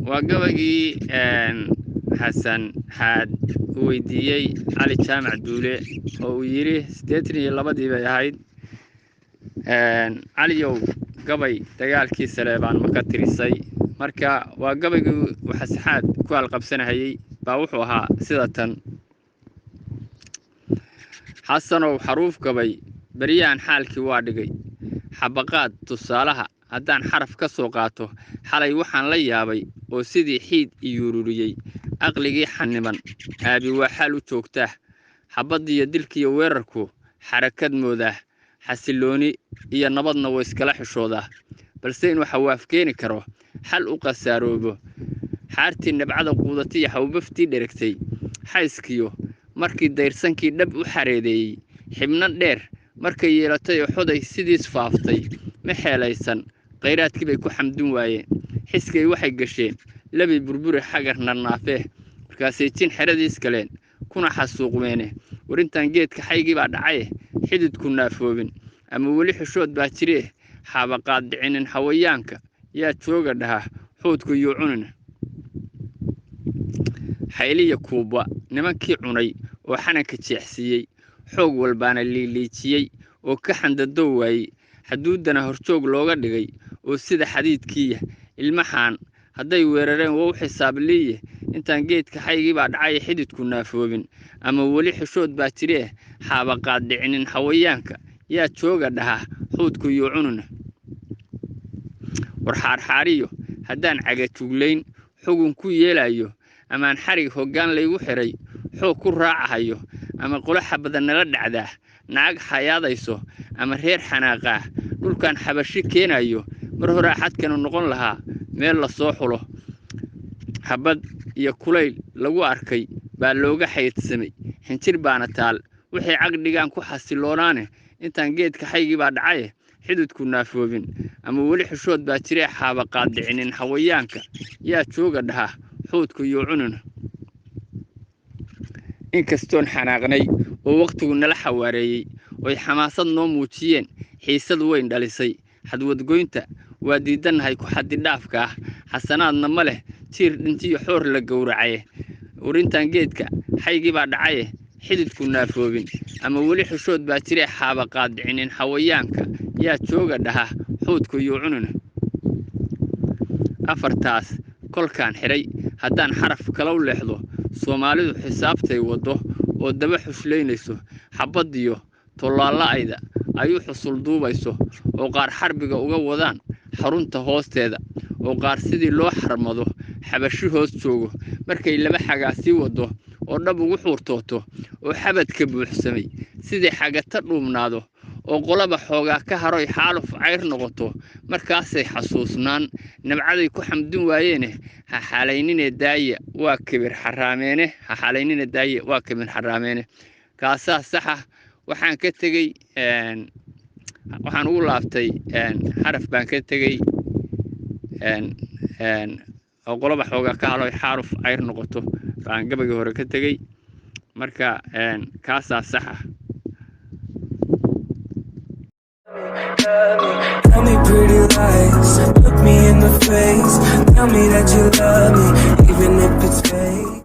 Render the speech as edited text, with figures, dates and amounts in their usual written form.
وقبقي حسن حاد ويديي علي جامع دولة ويري ستيتني لبدي بيهايد علي يو قبي دقالكي سليبان مكتريسي marka waa gabaygu waxa saxaad ku halqabsanayay baa wuxuu ahaa sidatan xasanow xaruuf gabay bariyaan xaalkii waa dhigay xabaqaad tusaalaha haddaan xaraf ka soo qaato xalay waxaan la yaabay oo sidii xiid iyururiyay aqligii xaniban aabi waa xal u joogtaa xabadiyo dilkiyo weerarku xarakad moodaa xasilooni iyo nabadna way iskala xishoodaa balse inuu xawaaf keeni karo xal u qasaroobo xaartii nabcada quudatiya hawbaftii dheregtay xayskiyo markii dayrsankii dhab u xareedeeyay xibnan dheer markay yeelatay xoday sidiis faaftay ma xeelaysan qeyraadkii bay ku xamdin waayeen xiskay waxay gasheen labi burburi xagar narnaafee markaasay jin xeradiis galeen kuna xasuuqmeene warintan geedka xaygii baa dhacay xididku naafoobin ama weli xishood baa jiree xabaqaad dhicinin hawayaanka yaa jooga dhaha xoodku iyo cunina xayliya kuuba nimankii cunay oo xananka jeexsiyay xoog walbaana liiliijiyay oo ka xandadow waayay xaduudana horjoog looga dhigay oo sida xadiidkiiya ilmahan hadday weerareen waa u xisaabliye intaan geedka xaygii baa dhacay xididku naafoobin ama weli xishood baa jiree xabaqaad dhicinin hawayaanka yaa jooga dhaha xoodku iyo cunina warxaarxaariyo haddaan caga tuglayn xugun ku yeelayo amaan xarig hoggaan laygu xiray xoog ku raacahayo ama qolaxa badan nala dhacdaa naag xayaadayso ama reer xanaaqaa dhulkan xabashi keenayo mar hore xadkanu noqon lahaa meel la soo xulo habad iyo kulayl lagu arkay baa looga xaydsamay xinjir baana taal wixii caqdigan ku xasiloonaane intaan geedka xaygii baa dhacay xididku naafoobin ama weli xishood baa jiree xabaqaad dhicinin hawayaanka yaa jooga dhaha xoodku iyo cunina inkastoon xanaaqnay oo waqtigu nala xawaareeyay way xamaasad noo muujiyeen xiisad weyn dhalisay xadwadgoynta waa diidanahay ku xaddi dhaafka ah xasanaadna ma leh tiir dhintiyo xoor la gowracay urintan geedka xaygii baa dhacay xididku naafoobin ama weli xishood baa jiree xabaqaad dhicinin hawayaanka yaa jooga dhaha xoodku iyo cunina afartaas kolkaan xiray haddaan xaraf kala u leexdo soomaalidu xisaabtay wado oo daba xushleynayso xabadiyo tolaala'ayda ayuu xusul duubayso oo qaar xarbiga uga wadaan xarunta hoosteeda oo qaar sidii loo xarmado xabashi hoos joogo markay laba xagaa sii wado oo dhab ugu xuurtooto oo xabadka buuxsamay sidii xagata dhuumnaado oo qolaba xoogaa ka haroy xaaluf cayr noqoto markaasay xasuusnaan nabcaday ku xamdin waayeene ha xalaynine daaya waa kibir xaraameene kaasaa saxa waxaan ka tegey waxaan ugu laabtay xaraf baan ka tegey oo qolaba xoogaa ka haroy xaaluf cayr noqoto baan gabagii hore ka tegey marka kaasaa saxa Tell me pretty lies, look me in the face. Tell me that you love me, even if it's fake.